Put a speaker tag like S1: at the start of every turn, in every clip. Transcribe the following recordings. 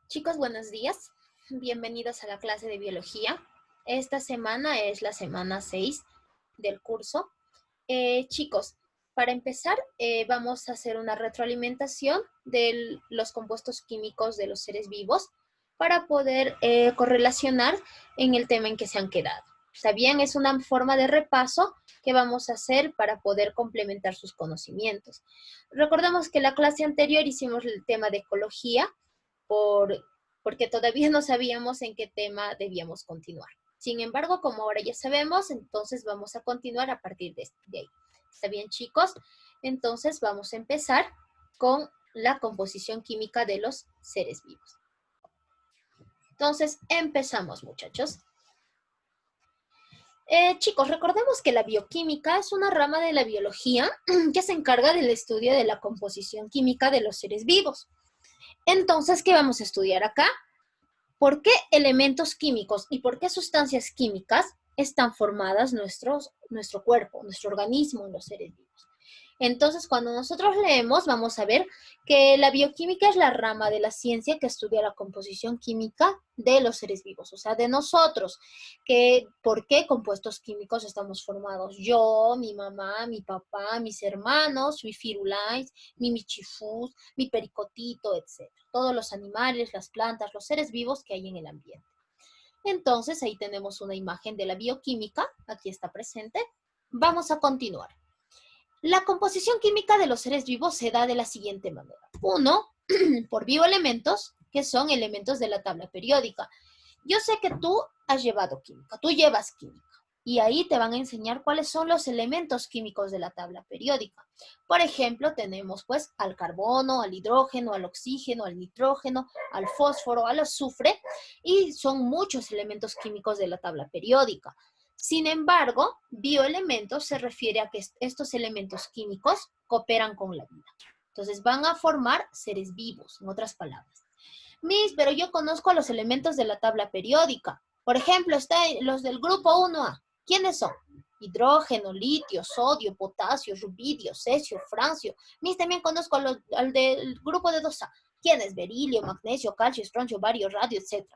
S1: Chicos, buenos días. Bienvenidos a la clase de biología. Esta semana es la semana 6 del curso. Chicos, para empezar, vamos a hacer una retroalimentación de los compuestos químicos de los seres vivos para poder correlacionar en el tema en que se han quedado. ¿Está bien? Es una forma de repaso que vamos a hacer para poder complementar sus conocimientos. Recordemos que la clase anterior hicimos el tema de ecología, porque todavía no sabíamos en qué tema debíamos continuar. Sin embargo, como ahora ya sabemos, entonces vamos a continuar a partir de ahí. ¿Está bien, chicos? Entonces vamos a empezar con la composición química de los seres vivos. Entonces, empezamos, muchachos. Chicos, recordemos que la bioquímica es una rama de la biología que se encarga del estudio de la composición química de los seres vivos. Entonces, ¿qué vamos a estudiar acá? ¿Por qué elementos químicos y por qué sustancias químicas están formadas nuestro cuerpo, nuestro organismo, los seres vivos? Entonces, cuando nosotros leemos, vamos a ver que la bioquímica es la rama de la ciencia que estudia la composición química de los seres vivos, o sea, de nosotros, que por qué compuestos químicos estamos formados. Yo, mi mamá, mi papá, mis hermanos, mi firulais, mi michifús, mi pericotito, etc. Todos los animales, las plantas, los seres vivos que hay en el ambiente. Entonces, ahí tenemos una imagen de la bioquímica, aquí está presente. Vamos a continuar. La composición química de los seres vivos se da de la siguiente manera. Uno, por bioelementos, que son elementos de la tabla periódica. Yo sé que tú has llevado química, tú llevas química, y ahí te van a enseñar cuáles son los elementos químicos de la tabla periódica. Por ejemplo, tenemos pues al carbono, al hidrógeno, al oxígeno, al nitrógeno, al fósforo, al azufre, y son muchos elementos químicos de la tabla periódica. Sin embargo, bioelementos se refiere a que estos elementos químicos cooperan con la vida. Entonces van a formar seres vivos, en otras palabras. Miss, pero yo conozco a los elementos de la tabla periódica. Por ejemplo, los del grupo 1A. ¿Quiénes son? Hidrógeno, litio, sodio, potasio, rubidio, cesio, francio. Miss, también conozco al del grupo de 2A. ¿Quién es? Berilio, magnesio, calcio, estroncio, bario, radio, etc.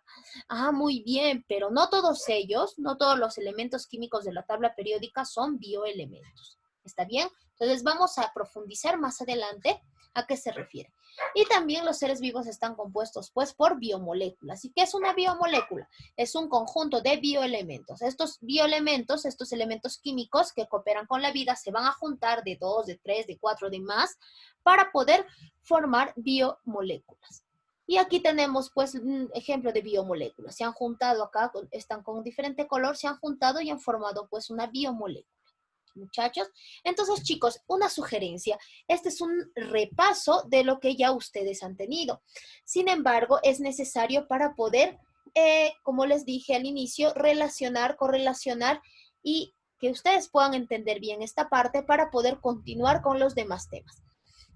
S1: Ah, muy bien, pero no todos ellos, no todos los elementos químicos de la tabla periódica son bioelementos. ¿Está bien? Entonces vamos a profundizar más adelante a qué se refiere. Y también los seres vivos están compuestos pues por biomoléculas. ¿Y qué es una biomolécula? Es un conjunto de bioelementos. Estos bioelementos, estos elementos químicos que cooperan con la vida, se van a juntar de 2, de 3, de 4, de más, para poder formar biomoléculas. Y aquí tenemos pues un ejemplo de biomoléculas. Se han juntado acá, están con diferente color, se han juntado y han formado pues una biomolécula. Muchachos, entonces chicos, una sugerencia. Este es un repaso de lo que ya ustedes han tenido. Sin embargo, es necesario para poder, como les dije al inicio, relacionar, correlacionar y que ustedes puedan entender bien esta parte para poder continuar con los demás temas.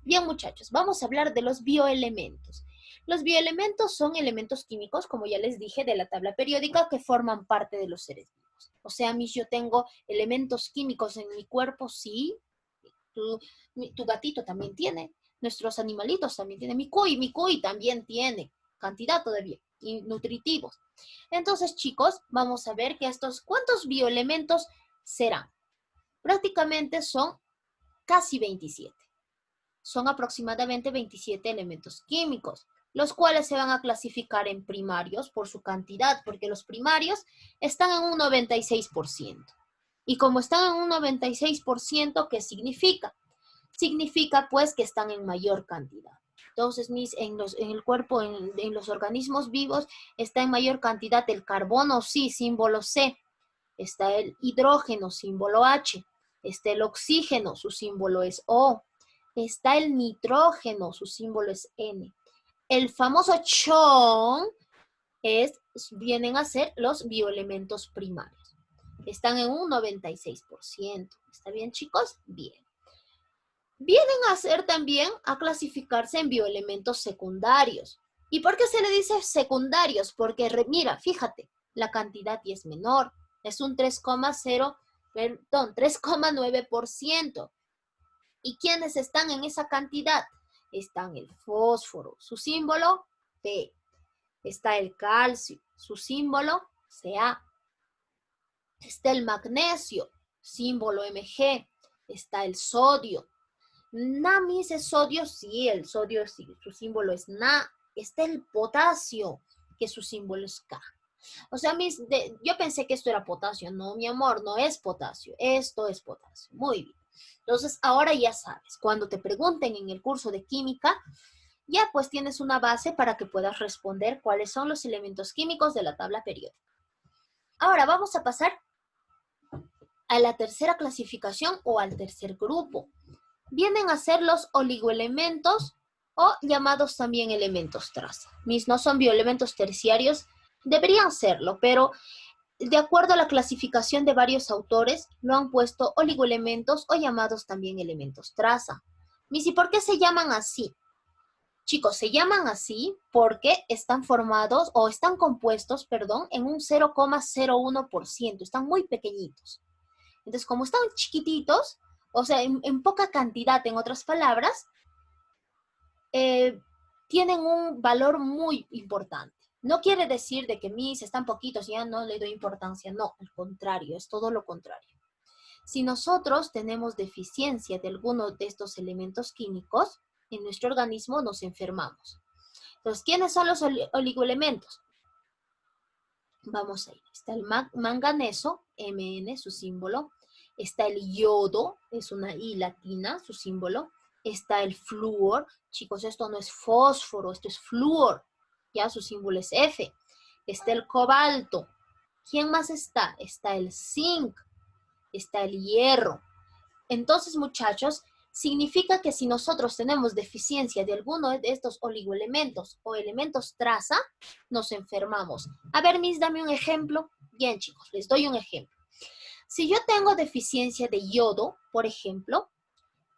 S1: Bien, muchachos, vamos a hablar de los bioelementos. Los bioelementos son elementos químicos, como ya les dije, de la tabla periódica que forman parte de los seres vivos. O sea, mis, yo tengo elementos químicos en mi cuerpo, sí. Tu gatito también tiene. Nuestros animalitos también tienen. Mi cuy también tiene cantidad todavía y nutritivos. Entonces, chicos, vamos a ver que ¿cuántos bioelementos serán? Prácticamente son casi 27. Son aproximadamente 27 elementos químicos, los cuales se van a clasificar en primarios por su cantidad, porque los primarios están en un 96%. Y como están en un 96%, ¿qué significa? Significa pues que están en mayor cantidad. Entonces, en el cuerpo, en los organismos vivos, está en mayor cantidad el carbono, sí, símbolo C. Está el hidrógeno, símbolo H. Está el oxígeno, su símbolo es O. Está el nitrógeno, su símbolo es N. El famoso chon vienen a ser los bioelementos primarios. Están en un 96%. ¿Está bien, chicos? Bien. Vienen a ser también a clasificarse en bioelementos secundarios. ¿Y por qué se le dice secundarios? Porque, mira, fíjate, la cantidad y es menor. Es un 3,9%. ¿Y quiénes están en esa cantidad? Están el fósforo, su símbolo P. Está el calcio, su símbolo Ca. Está el magnesio, símbolo Mg. Está el sodio. Mis es sodio, sí, el sodio, sí, su símbolo es Na. Está el potasio, que su símbolo es K. O sea, yo pensé que esto era potasio. No, mi amor, no es potasio. Esto es potasio. Muy bien. Entonces, ahora ya sabes, cuando te pregunten en el curso de química, ya pues tienes una base para que puedas responder cuáles son los elementos químicos de la tabla periódica. Ahora vamos a pasar a la tercera clasificación o al tercer grupo. Vienen a ser los oligoelementos o llamados también elementos traza. No son bioelementos terciarios, deberían serlo, pero de acuerdo a la clasificación de varios autores, lo han puesto oligoelementos o llamados también elementos traza. ¿Y por qué se llaman así? Chicos, se llaman así porque están formados o están compuestos, perdón, en un 0,01%, están muy pequeñitos. Entonces, como están chiquititos, o sea, en poca cantidad, en otras palabras, tienen un valor muy importante. No quiere decir de que están poquitos y ya no le doy importancia. No, al contrario, es todo lo contrario. Si nosotros tenemos deficiencia de alguno de estos elementos químicos, en nuestro organismo nos enfermamos. Entonces, ¿quiénes son los oligoelementos? Vamos a ir. Está el manganeso, Mn, su símbolo. Está el yodo, es una I latina, su símbolo. Está el flúor. Chicos, esto no es fósforo, esto es flúor. Ya, su símbolo es F. Está el cobalto. ¿Quién más está? Está el zinc. Está el hierro. Entonces, muchachos, significa que si nosotros tenemos deficiencia de alguno de estos oligoelementos o elementos traza, nos enfermamos. A ver, Miss, dame un ejemplo. Bien, chicos, les doy un ejemplo. Si yo tengo deficiencia de yodo, por ejemplo,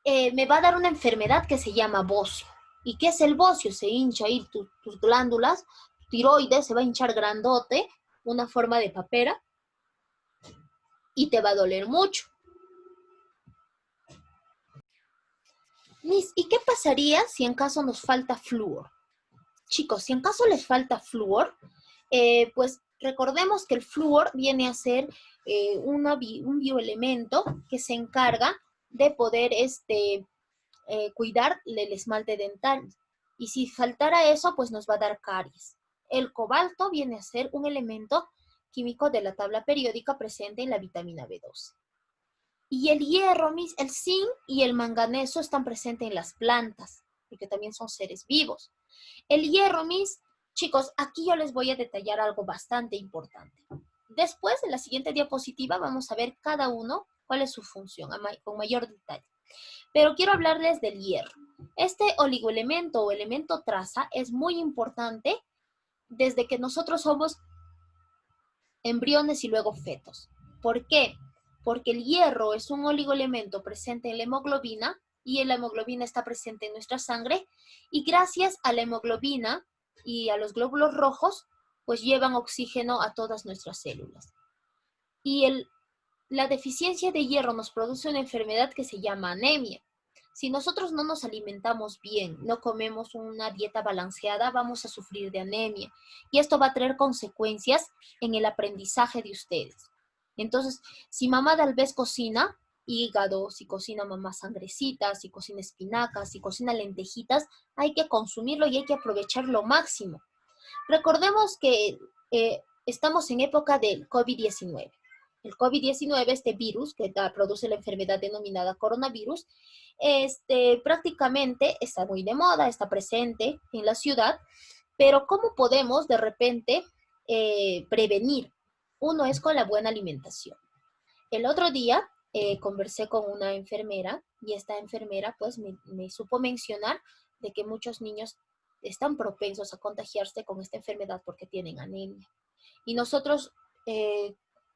S1: me va a dar una enfermedad que se llama bocio. ¿Y qué es el bocio? Se hincha ahí tus glándulas, tu tiroides se va a hinchar grandote, una forma de papera, y te va a doler mucho. Miss, ¿y qué pasaría si en caso nos falta flúor? Chicos, si en caso les falta flúor, pues recordemos que el flúor viene a ser un bioelemento que se encarga de poder cuidar el esmalte dental. Y si faltara eso, pues nos va a dar caries. El cobalto viene a ser un elemento químico de la tabla periódica presente en la vitamina B12. Y el hierro, el zinc y el manganeso están presentes en las plantas, porque también son seres vivos. El hierro, chicos, aquí yo les voy a detallar algo bastante importante. Después, en la siguiente diapositiva, vamos a ver cada uno cuál es su función, con mayor detalle. Pero quiero hablarles del hierro. Este oligoelemento o elemento traza es muy importante desde que nosotros somos embriones y luego fetos. ¿Por qué? Porque el hierro es un oligoelemento presente en la hemoglobina y la hemoglobina está presente en nuestra sangre y gracias a la hemoglobina y a los glóbulos rojos, pues llevan oxígeno a todas nuestras células. Y la deficiencia de hierro nos produce una enfermedad que se llama anemia. Si nosotros no nos alimentamos bien, no comemos una dieta balanceada, vamos a sufrir de anemia. Y esto va a traer consecuencias en el aprendizaje de ustedes. Entonces, si mamá tal vez cocina hígado, si cocina mamá sangrecitas, si cocina espinacas, si cocina lentejitas, hay que consumirlo y hay que aprovechar lo máximo. Recordemos que estamos en época del COVID-19. El COVID-19, este virus que produce la enfermedad denominada coronavirus, prácticamente está muy de moda, está presente en la ciudad, pero ¿cómo podemos de repente prevenir? Uno es con la buena alimentación. El otro día conversé con una enfermera y esta enfermera pues me supo mencionar de que muchos niños están propensos a contagiarse con esta enfermedad porque tienen anemia. Y nosotros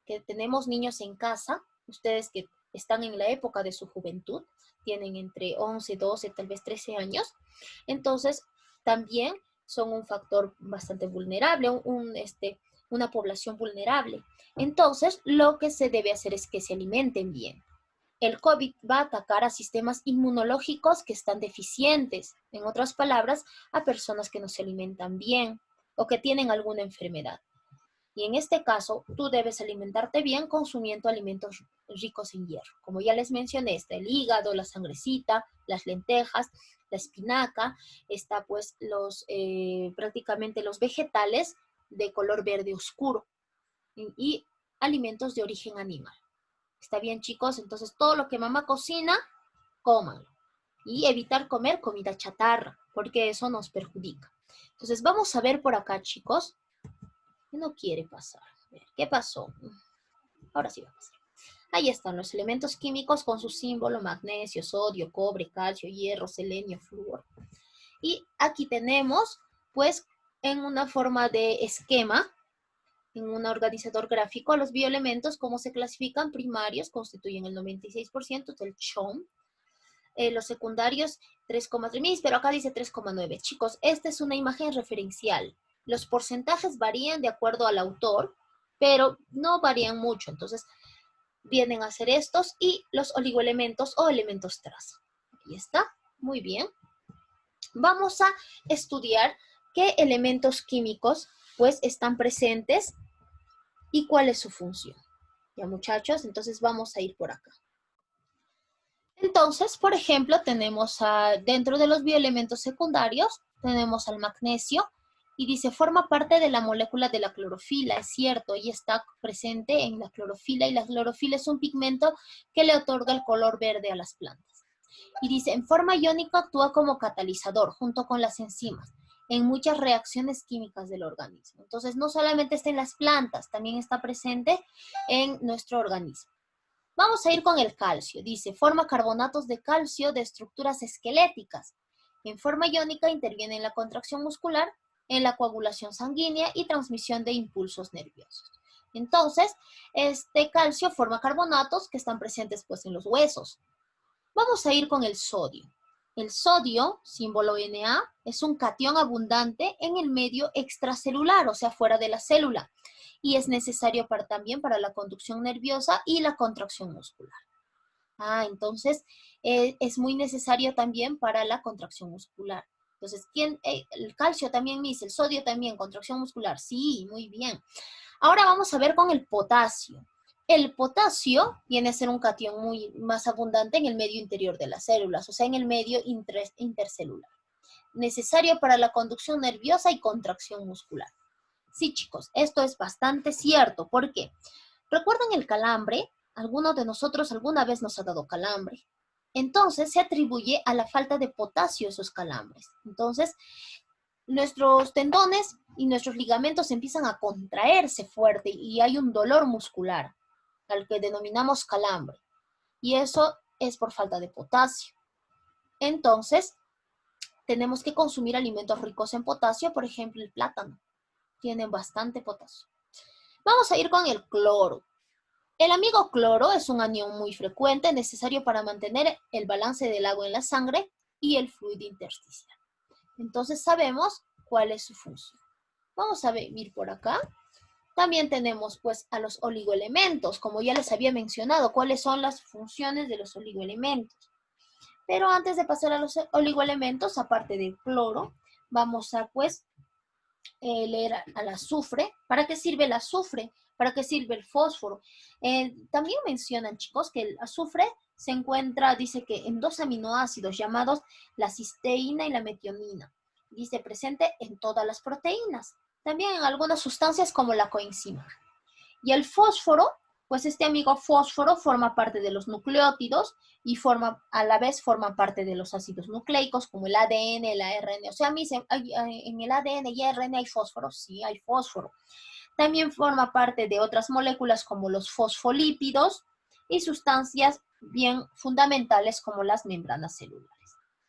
S1: que tenemos niños en casa, ustedes que están en la época de su juventud, tienen entre 11, 12, tal vez 13 años, entonces también son un factor bastante vulnerable, una población vulnerable. Entonces, lo que se debe hacer es que se alimenten bien. El COVID va a atacar a sistemas inmunológicos que están deficientes, en otras palabras, a personas que no se alimentan bien. o que tienen alguna enfermedad. Y en este caso, tú debes alimentarte bien consumiendo alimentos ricos en hierro. Como ya les mencioné, está el hígado, la sangrecita, las lentejas, la espinaca, está pues prácticamente los vegetales de color verde oscuro y alimentos de origen animal. ¿Está bien, chicos? Entonces, todo lo que mamá cocina, cómanlo. Y evitar comer comida chatarra, porque eso nos perjudica. Entonces, vamos a ver por acá, chicos. No quiere pasar. A ver, ¿qué pasó? Ahora sí va a pasar. Ahí están los elementos químicos con su símbolo: magnesio, sodio, cobre, calcio, hierro, selenio, flúor. Y aquí tenemos, pues, en una forma de esquema, en un organizador gráfico, los bioelementos, cómo se clasifican. Primarios constituyen el 96% del CHOM. Los secundarios 3,3, pero acá dice 3,9. Chicos, esta es una imagen referencial. Los porcentajes varían de acuerdo al autor, pero no varían mucho. Entonces, vienen a ser estos y los oligoelementos o elementos traza. Ahí está, muy bien. Vamos a estudiar qué elementos químicos pues están presentes y cuál es su función. Ya, muchachos, entonces vamos a ir por acá. Entonces, por ejemplo, tenemos dentro de los bioelementos secundarios, tenemos al magnesio, y dice, forma parte de la molécula de la clorofila. Es cierto, y está presente en la clorofila, y la clorofila es un pigmento que le otorga el color verde a las plantas. Y dice, en forma iónica actúa como catalizador junto con las enzimas en muchas reacciones químicas del organismo. Entonces, no solamente está en las plantas, también está presente en nuestro organismo. Vamos a ir con el calcio. Dice, forma carbonatos de calcio de estructuras esqueléticas. En forma iónica interviene en la contracción muscular, en la coagulación sanguínea y transmisión de impulsos nerviosos. Entonces, este calcio forma carbonatos que están presentes pues en los huesos. Vamos a ir con el sodio. El sodio, símbolo Na, es un catión abundante en el medio extracelular, o sea, fuera de la célula, y es necesario también para la conducción nerviosa y la contracción muscular. Entonces, es muy necesario también para la contracción muscular. Entonces, el calcio también, el sodio también, contracción muscular. Sí, muy bien. Ahora vamos a ver con el potasio. El potasio viene a ser un catión muy más abundante en el medio interior de las células, o sea, en el medio intercelular. Necesario para la conducción nerviosa y contracción muscular. Sí, chicos, esto es bastante cierto. ¿Por qué? ¿Recuerdan el calambre? Alguno de nosotros alguna vez nos ha dado calambre. Entonces, se atribuye a la falta de potasio esos calambres. Entonces, nuestros tendones y nuestros ligamentos empiezan a contraerse fuerte y hay un dolor muscular, al que denominamos calambre. Y eso es por falta de potasio. Entonces, tenemos que consumir alimentos ricos en potasio, por ejemplo, el plátano. Tienen bastante potasio. Vamos a ir con el cloro. El amigo cloro es un anión muy frecuente, necesario para mantener el balance del agua en la sangre y el fluido intersticial. Entonces sabemos cuál es su función. Vamos a ver por acá. También tenemos pues a los oligoelementos, como ya les había mencionado, cuáles son las funciones de los oligoelementos. Pero antes de pasar a los oligoelementos, aparte del cloro, vamos a pues leer al azufre. ¿Para qué sirve el azufre? ¿Para qué sirve el fósforo? También mencionan, chicos, que el azufre se encuentra, dice que en 2 aminoácidos llamados la cisteína y la metionina. Dice presente en todas las proteínas. También en algunas sustancias como la coenzima. Y el fósforo, pues este amigo fósforo forma parte de los nucleótidos y a la vez forma parte de los ácidos nucleicos como el ADN, el ARN. O sea, en el ADN y ARN hay fósforo, sí hay fósforo. También forma parte de otras moléculas como los fosfolípidos y sustancias bien fundamentales como las membranas celulares.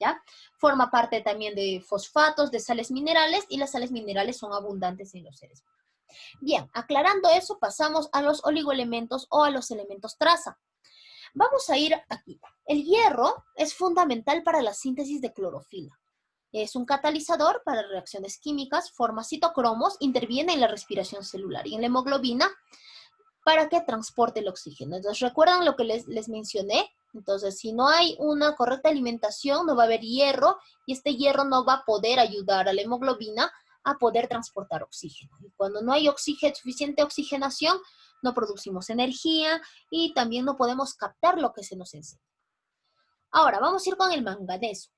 S1: ¿Ya? Forma parte también de fosfatos, de sales minerales, y las sales minerales son abundantes en los seres vivos. Bien, aclarando eso, pasamos a los oligoelementos o a los elementos traza. Vamos a ir aquí. El hierro es fundamental para la síntesis de clorofila. Es un catalizador para reacciones químicas, forma citocromos, interviene en la respiración celular y en la hemoglobina para que transporte el oxígeno. Entonces, ¿recuerdan lo que les mencioné? Entonces, si no hay una correcta alimentación, no va a haber hierro y este hierro no va a poder ayudar a la hemoglobina a poder transportar oxígeno. Y cuando no hay oxígeno, suficiente oxigenación, no producimos energía y también no podemos captar lo que se nos enseña. Ahora, vamos a ir con el manganeso.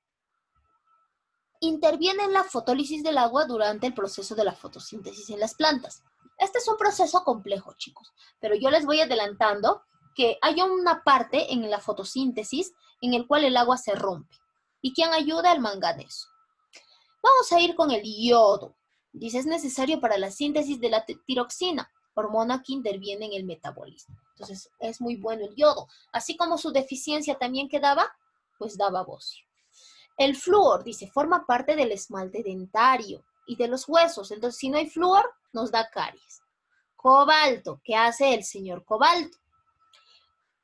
S1: Interviene en la fotólisis del agua durante el proceso de la fotosíntesis en las plantas. Este es un proceso complejo, chicos, pero yo les voy adelantando que hay una parte en la fotosíntesis en el cual el agua se rompe. ¿Y quién ayuda? El manganeso. Vamos a ir con el yodo. Dice, es necesario para la síntesis de la tiroxina, hormona que interviene en el metabolismo. Entonces, es muy bueno el yodo. Así como su deficiencia también quedaba, pues daba bocio. El flúor, dice, forma parte del esmalte dentario y de los huesos. Entonces, si no hay flúor, nos da caries. Cobalto, ¿qué hace el señor cobalto?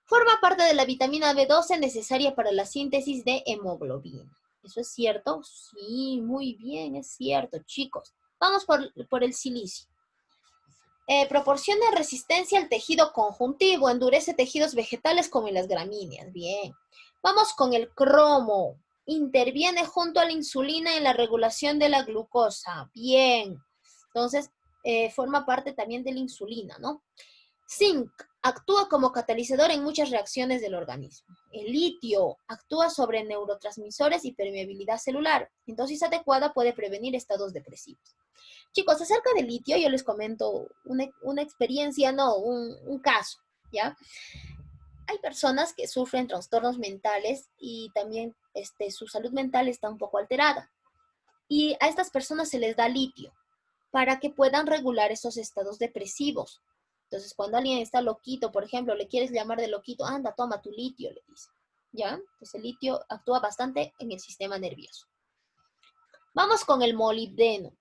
S1: Forma parte de la vitamina B12 necesaria para la síntesis de hemoglobina. ¿Eso es cierto? Sí, muy bien, es cierto, chicos. Vamos por el silicio. Proporciona resistencia al tejido conjuntivo, endurece tejidos vegetales como en las gramíneas. Bien. Vamos con el cromo. Interviene junto a la insulina en la regulación de la glucosa. Bien. Entonces, forma parte también de la insulina, ¿no? Zinc. Actúa como catalizador en muchas reacciones del organismo. El litio actúa sobre neurotransmisores y permeabilidad celular. En dosis adecuada puede prevenir estados depresivos. Chicos, acerca del litio yo les comento una experiencia, no, un caso, ¿ya? Hay personas que sufren trastornos mentales y también su salud mental está un poco alterada. Y a estas personas se les da litio para que puedan regular esos estados depresivos. Entonces, cuando alguien está loquito, por ejemplo, le quieres llamar de loquito, anda, toma tu litio, le dice. ¿Ya? Entonces, el litio actúa bastante en el sistema nervioso. Vamos con el molibdeno.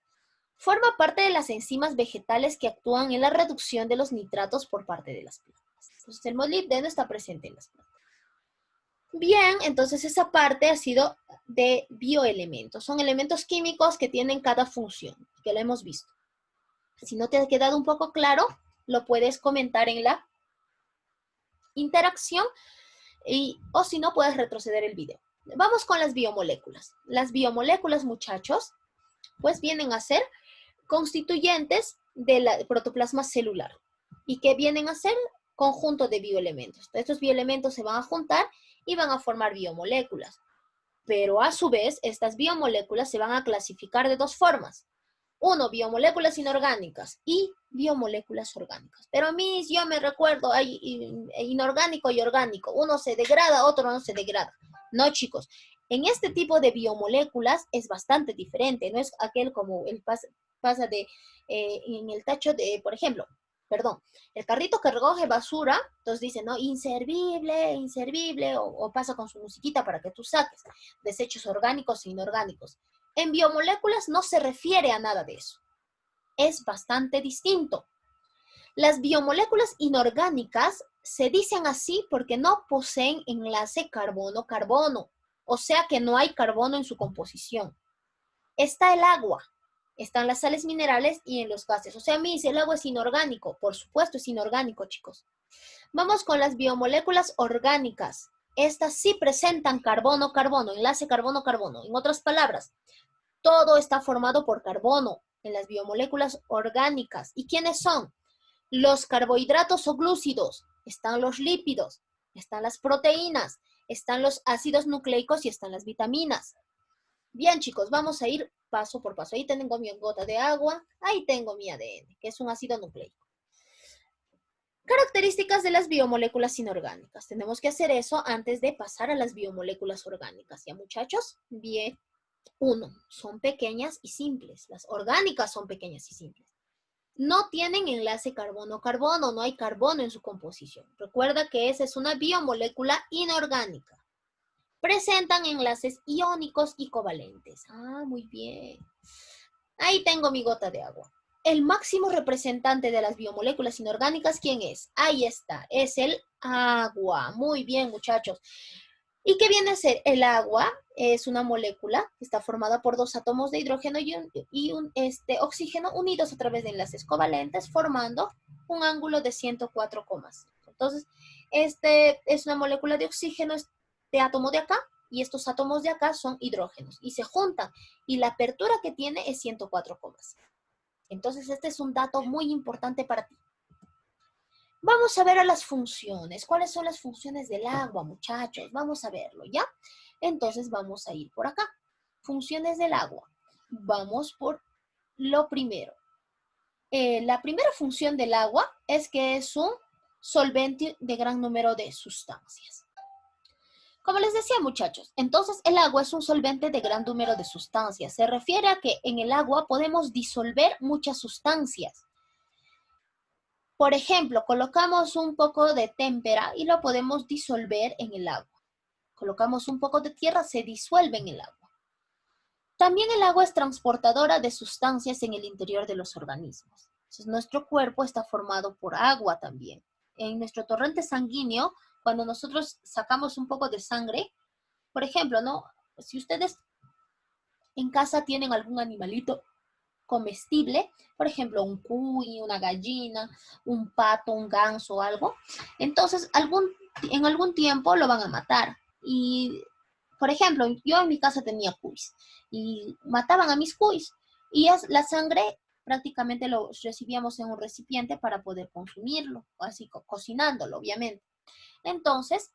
S1: Forma parte de las enzimas vegetales que actúan en la reducción de los nitratos por parte de las plantas. Entonces, el molibdeno está presente en las plantas. Bien, entonces esa parte ha sido de bioelementos. Son elementos químicos que tienen cada función, que lo hemos visto. Si no te ha quedado un poco claro, lo puedes comentar en la interacción o si no, puedes retroceder el video. Vamos con las biomoléculas. Las biomoléculas, muchachos, pues vienen a ser constituyentes del protoplasma celular. ¿Y qué vienen a ser? Conjunto de bioelementos. Estos bioelementos se van a juntar y van a formar biomoléculas. Pero a su vez, estas biomoléculas se van a clasificar de dos formas. Uno, biomoléculas inorgánicas y biomoléculas orgánicas. Pero a mí, yo me recuerdo, hay inorgánico y orgánico. Uno se degrada, otro no se degrada. No, chicos. En este tipo de biomoléculas es bastante diferente. No es aquel como el pasa de, en el tacho de, por ejemplo, el carrito que recoge basura, entonces dice, no, inservible, inservible, o pasa con su musiquita para que tú saques desechos orgánicos e inorgánicos. En biomoléculas no se refiere a nada de eso. Es bastante distinto. Las biomoléculas inorgánicas se dicen así porque no poseen enlace carbono-carbono, o sea que no hay carbono en su composición. Está el agua, están las sales minerales y en los gases. O sea, me dice, el agua es inorgánico. Por supuesto, es inorgánico, chicos. Vamos con las biomoléculas orgánicas. Estas sí presentan carbono-carbono, enlace carbono-carbono. En otras palabras, todo está formado por carbono en las biomoléculas orgánicas. ¿Y quiénes son? Los carbohidratos o glúcidos. Están los lípidos, están las proteínas, están los ácidos nucleicos y están las vitaminas. Bien, chicos, vamos a ir paso por paso. Ahí tengo mi gota de agua. Ahí tengo mi ADN, que es un ácido nucleico. Características de las biomoléculas inorgánicas. Tenemos que hacer eso antes de pasar a las biomoléculas orgánicas. ¿Ya, muchachos? Bien. 1. Son pequeñas y simples. Las orgánicas son pequeñas y simples. No tienen enlace carbono-carbono. No hay carbono en su composición. Recuerda que esa es una biomolécula inorgánica. Presentan enlaces iónicos y covalentes. Ah, muy bien. Ahí tengo mi gota de agua. El máximo representante de las biomoléculas inorgánicas, ¿quién es? Ahí está, es el agua. Muy bien, muchachos. ¿Y qué viene a ser? El agua es una molécula que está formada por dos átomos de hidrógeno y un oxígeno unidos a través de enlaces covalentes, formando un ángulo de 104,5. Entonces, es una molécula de oxígeno, este átomo de acá, y estos átomos de acá son hidrógenos y se juntan y la apertura que tiene es 104,6. Entonces este es un dato muy importante para ti. Vamos a ver a las funciones. ¿Cuáles son las funciones del agua, muchachos? Vamos a verlo, ¿ya? Entonces vamos a ir por acá. Funciones del agua. Vamos por lo primero. La primera función del agua es que es un solvente de gran número de sustancias. Como les decía, muchachos, entonces el agua es un solvente de gran número de sustancias. Se refiere a que en el agua podemos disolver muchas sustancias. Por ejemplo, colocamos un poco de témpera y lo podemos disolver en el agua. Colocamos un poco de tierra, se disuelve en el agua. También el agua es transportadora de sustancias en el interior de los organismos. Entonces, nuestro cuerpo está formado por agua también. En nuestro torrente sanguíneo, cuando nosotros sacamos un poco de sangre, por ejemplo, ¿no? Si ustedes en casa tienen algún animalito comestible, por ejemplo, un cuy, una gallina, un pato, un ganso o algo, entonces en algún tiempo lo van a matar. Y, por ejemplo, yo en mi casa tenía cuys y mataban a mis cuys y la sangre prácticamente lo recibíamos en un recipiente para poder consumirlo, así cocinándolo, obviamente. Entonces,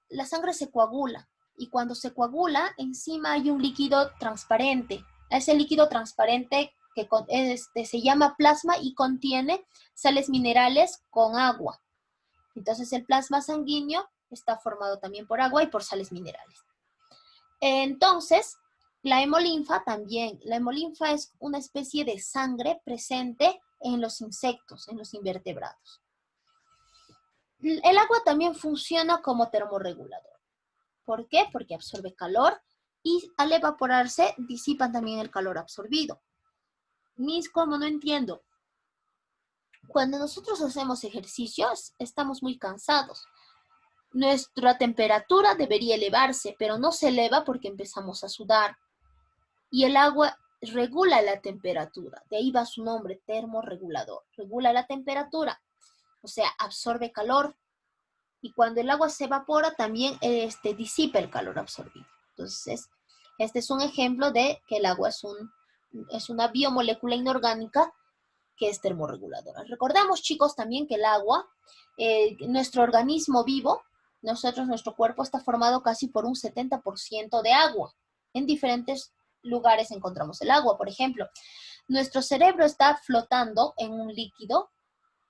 S1: la sangre se coagula y cuando se coagula, encima hay un líquido transparente. Ese líquido transparente que se llama plasma y contiene sales minerales con agua. Entonces, el plasma sanguíneo está formado también por agua y por sales minerales. Entonces, la hemolinfa también. La hemolinfa es una especie de sangre presente en los insectos, en los invertebrados. El agua también funciona como termorregulador. ¿Por qué? Porque absorbe calor y al evaporarse disipa también el calor absorbido. ¿Cómo? No entiendo. Cuando nosotros hacemos ejercicios, estamos muy cansados. Nuestra temperatura debería elevarse, pero no se eleva porque empezamos a sudar. Y el agua regula la temperatura. De ahí va su nombre, termorregulador. Regula la temperatura, o sea, absorbe calor. Y cuando el agua se evapora, también disipa el calor absorbido. Entonces, este es un ejemplo de que el agua es una biomolécula inorgánica que es termorreguladora. Recordemos, chicos, también que el agua, nuestro organismo vivo, nuestro cuerpo está formado casi por un 70% de agua. En diferentes lugares encontramos el agua. Por ejemplo, nuestro cerebro está flotando en un líquido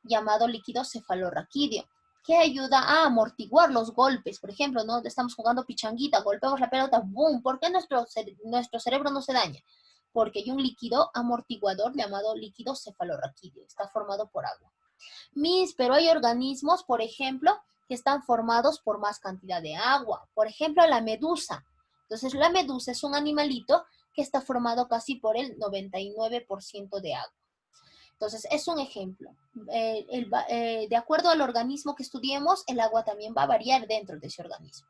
S1: llamado líquido cefalorraquídeo, que ayuda a amortiguar los golpes. Por ejemplo, ¿no? Estamos jugando pichanguita, golpeamos la pelota, ¡boom! ¿Por qué nuestro cerebro no se daña? Porque hay un líquido amortiguador llamado líquido cefalorraquídeo. Está formado por agua. Pero hay organismos, por ejemplo, que están formados por más cantidad de agua. Por ejemplo, la medusa. Entonces, la medusa es un animalito que está formado casi por el 99% de agua. Entonces, es un ejemplo. De acuerdo al organismo que estudiemos, el agua también va a variar dentro de ese organismo.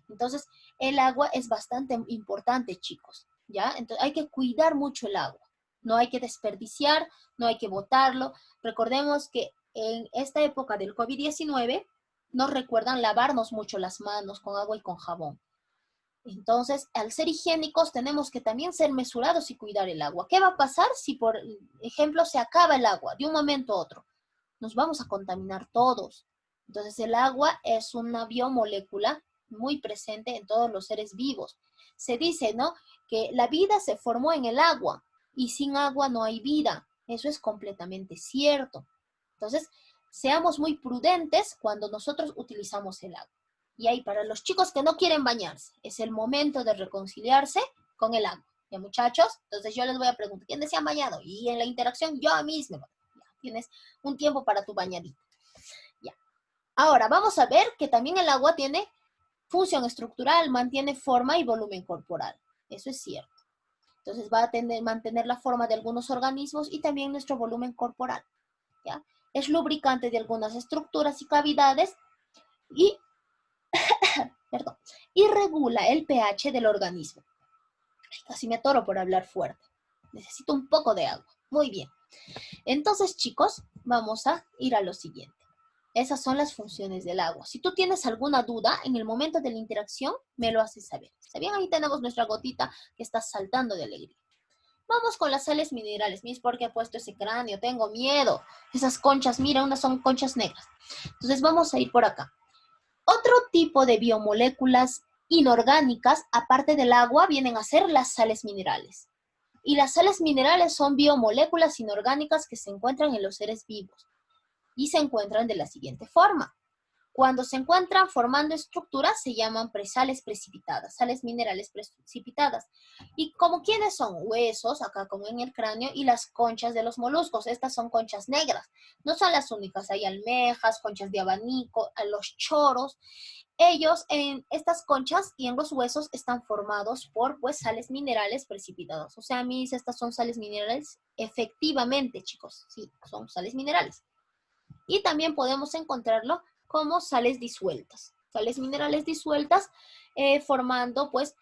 S1: Entonces, el agua es bastante importante, chicos, ¿ya? Entonces, hay que cuidar mucho el agua. No hay que desperdiciar, no hay que botarlo. Recordemos que en esta época del COVID-19 nos recuerdan lavarnos mucho las manos con agua y con jabón. Entonces, al ser higiénicos, tenemos que también ser mesurados y cuidar el agua. ¿Qué va a pasar si, por ejemplo, se acaba el agua de un momento a otro? Nos vamos a contaminar todos. Entonces, el agua es una biomolécula muy presente en todos los seres vivos. Se dice, ¿no?, que la vida se formó en el agua y sin agua no hay vida. Eso es completamente cierto. Entonces, seamos muy prudentes cuando nosotros utilizamos el agua. Y ahí, para los chicos que no quieren bañarse, es el momento de reconciliarse con el agua. ¿Ya, muchachos? Entonces yo les voy a preguntar, ¿quiénes se han bañado? Y en la interacción, yo misma. Ya, tienes un tiempo para tu bañadita. Ya. Ahora, vamos a ver que también el agua tiene función estructural, mantiene forma y volumen corporal. Eso es cierto. Entonces va a mantener la forma de algunos organismos y también nuestro volumen corporal. ¿Ya? Es lubricante de algunas estructuras y cavidades y y regula el pH del organismo. Ay, casi me atoro por hablar fuerte. Necesito un poco de agua. Muy bien. Entonces, chicos, vamos a ir a lo siguiente. Esas son las funciones del agua. Si tú tienes alguna duda, en el momento de la interacción, me lo haces saber. ¿Está bien? Ahí tenemos nuestra gotita que está saltando de alegría. Vamos con las sales minerales. Mis, ¿por qué he puesto ese cráneo? Tengo miedo. Esas conchas, mira, unas son conchas negras. Entonces vamos a ir por acá. Otro tipo de biomoléculas inorgánicas, aparte del agua, vienen a ser las sales minerales. Y las sales minerales son biomoléculas inorgánicas que se encuentran en los seres vivos. Y se encuentran de la siguiente forma. Cuando se encuentran formando estructuras se llaman presales precipitadas, sales minerales precipitadas. ¿Y como quiénes son? Huesos, acá como en el cráneo, y las conchas de los moluscos. Estas son conchas negras. No son las únicas, hay almejas, conchas de abanico, los choros. Ellos en estas conchas y en los huesos están formados por pues sales minerales precipitadas. O sea, estas son sales minerales efectivamente, chicos. Sí, son sales minerales. Y también podemos encontrarlo como sales disueltas, sales minerales disueltas, formando pues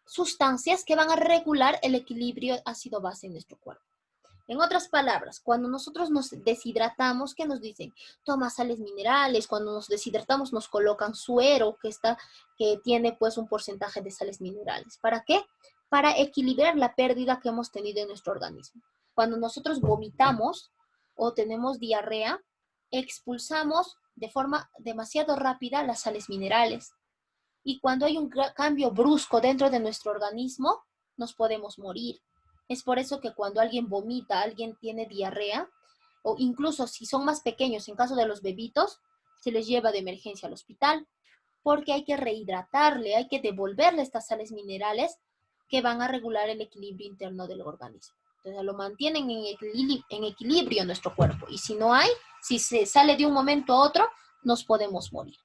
S1: sustancias que van a regular el equilibrio ácido-base en nuestro cuerpo. En otras palabras, cuando nosotros nos deshidratamos, ¿qué nos dicen? Toma sales minerales. Cuando nos deshidratamos nos colocan suero que tiene pues un porcentaje de sales minerales. ¿Para qué? Para equilibrar la pérdida que hemos tenido en nuestro organismo. Cuando nosotros vomitamos o tenemos diarrea, expulsamos de forma demasiado rápida las sales minerales. Y cuando hay un cambio brusco dentro de nuestro organismo, nos podemos morir. Es por eso que cuando alguien vomita, alguien tiene diarrea, o incluso si son más pequeños, en caso de los bebitos, se les lleva de emergencia al hospital, porque hay que rehidratarle, hay que devolverle estas sales minerales que van a regular el equilibrio interno del organismo. Entonces lo mantienen en equilibrio nuestro cuerpo. Y si no hay, si se sale de un momento a otro, nos podemos morir.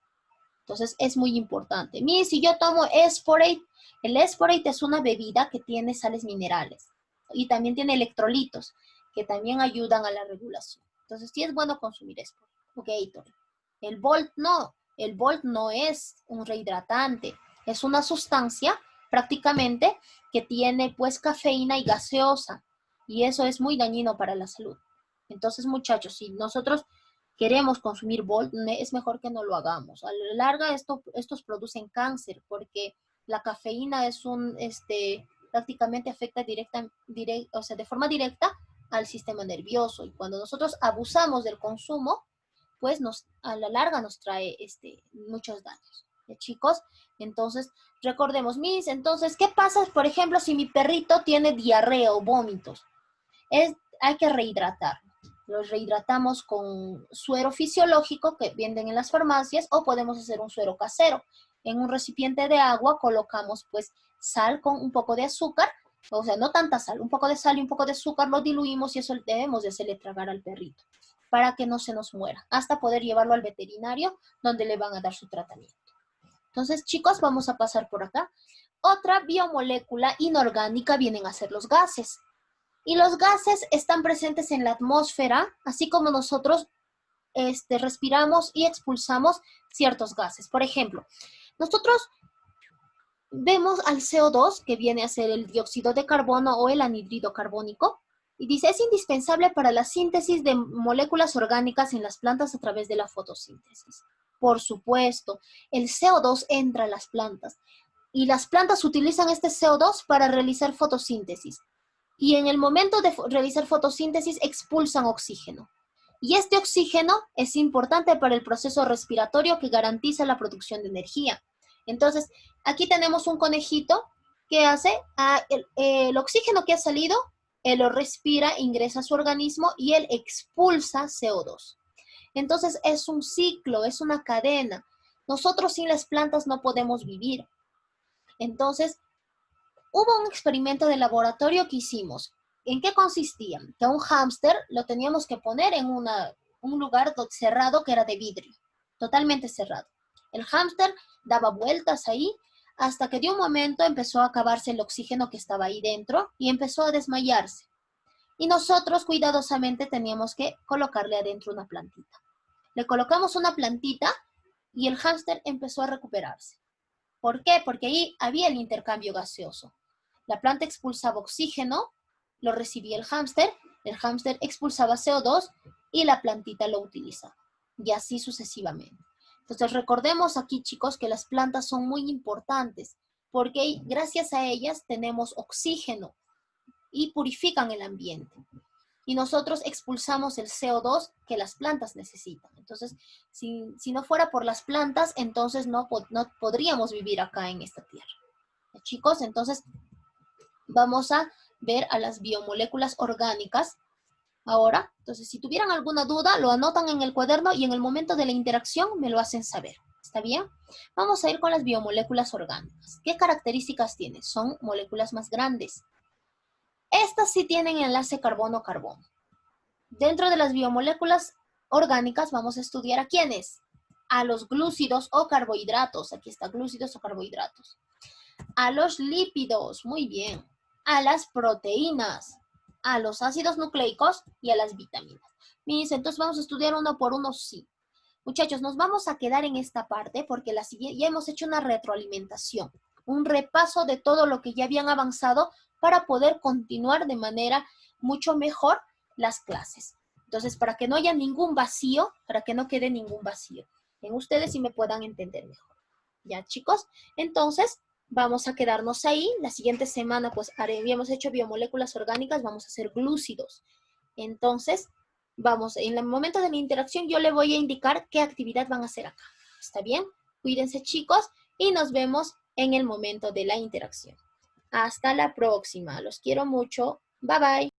S1: Entonces es muy importante. Mire, si yo tomo Esporate, el Esporate es una bebida que tiene sales minerales y también tiene electrolitos que también ayudan a la regulación. Entonces sí es bueno consumir Esporate o Gatorade. El Volt no es un rehidratante, es una sustancia prácticamente que tiene pues cafeína y gaseosa y eso es muy dañino para la salud. Entonces muchachos, si nosotros queremos consumir Volt, es mejor que no lo hagamos. A la larga estos producen cáncer porque la cafeína es prácticamente afecta o sea, de forma directa al sistema nervioso y cuando nosotros abusamos del consumo, pues a la larga nos trae muchos daños. Chicos, entonces recordemos, entonces, ¿qué pasa, por ejemplo, si mi perrito tiene diarrea o vómitos? Hay que rehidratarlo. Los rehidratamos con suero fisiológico que venden en las farmacias o podemos hacer un suero casero. En un recipiente de agua colocamos pues sal con un poco de azúcar, o sea, no tanta sal, un poco de sal y un poco de azúcar, lo diluimos y eso debemos de hacerle tragar al perrito para que no se nos muera, hasta poder llevarlo al veterinario donde le van a dar su tratamiento. Entonces, chicos, vamos a pasar por acá. Otra biomolécula inorgánica vienen a ser los gases. Y los gases están presentes en la atmósfera, así como nosotros respiramos y expulsamos ciertos gases. Por ejemplo, nosotros vemos al CO2, que viene a ser el dióxido de carbono o el anhídrido carbónico, y dice, es indispensable para la síntesis de moléculas orgánicas en las plantas a través de la fotosíntesis. Por supuesto, el CO2 entra a las plantas, y las plantas utilizan este CO2 para realizar fotosíntesis. Y en el momento de realizar fotosíntesis expulsan oxígeno. Y este oxígeno es importante para el proceso respiratorio que garantiza la producción de energía. Entonces, aquí tenemos un conejito que hace el oxígeno que ha salido, él lo respira, ingresa a su organismo y él expulsa CO2. Entonces, es un ciclo, es una cadena. Nosotros sin las plantas no podemos vivir. Entonces, hubo un experimento de laboratorio que hicimos. ¿En qué consistía? Que a un hámster lo teníamos que poner en un lugar cerrado que era de vidrio, totalmente cerrado. El hámster daba vueltas ahí hasta que de un momento empezó a acabarse el oxígeno que estaba ahí dentro y empezó a desmayarse. Y nosotros cuidadosamente teníamos que colocarle adentro una plantita. Le colocamos una plantita y el hámster empezó a recuperarse. ¿Por qué? Porque ahí había el intercambio gaseoso. La planta expulsaba oxígeno, lo recibía el hámster expulsaba CO2 y la plantita lo utiliza. Y así sucesivamente. Entonces recordemos aquí, chicos, que las plantas son muy importantes porque gracias a ellas tenemos oxígeno y purifican el ambiente. Y nosotros expulsamos el CO2 que las plantas necesitan. Entonces, si no fuera por las plantas, entonces no podríamos vivir acá en esta tierra. Chicos, entonces vamos a ver a las biomoléculas orgánicas ahora. Entonces, si tuvieran alguna duda, lo anotan en el cuaderno y en el momento de la interacción me lo hacen saber. ¿Está bien? Vamos a ir con las biomoléculas orgánicas. ¿Qué características tienen? Son moléculas más grandes. Estas sí tienen enlace carbono-carbono. Dentro de las biomoléculas orgánicas vamos a estudiar a quiénes. A los glúcidos o carbohidratos. Aquí está, glúcidos o carbohidratos. A los lípidos, muy bien. A las proteínas, a los ácidos nucleicos y a las vitaminas. Miren, entonces vamos a estudiar uno por uno, sí. Muchachos, nos vamos a quedar en esta parte porque ya hemos hecho una retroalimentación, un repaso de todo lo que ya habían avanzado para poder continuar de manera mucho mejor las clases. Entonces, para que no haya ningún vacío, para que no quede ningún vacío en ustedes y me puedan entender mejor. ¿Ya, chicos? Entonces, vamos a quedarnos ahí. La siguiente semana, pues, habíamos hecho biomoléculas orgánicas, vamos a hacer glúcidos. Entonces, vamos, en el momento de la interacción yo le voy a indicar qué actividad van a hacer acá. ¿Está bien? Cuídense, chicos, y nos vemos en el momento de la interacción. Hasta la próxima. Los quiero mucho. Bye, bye.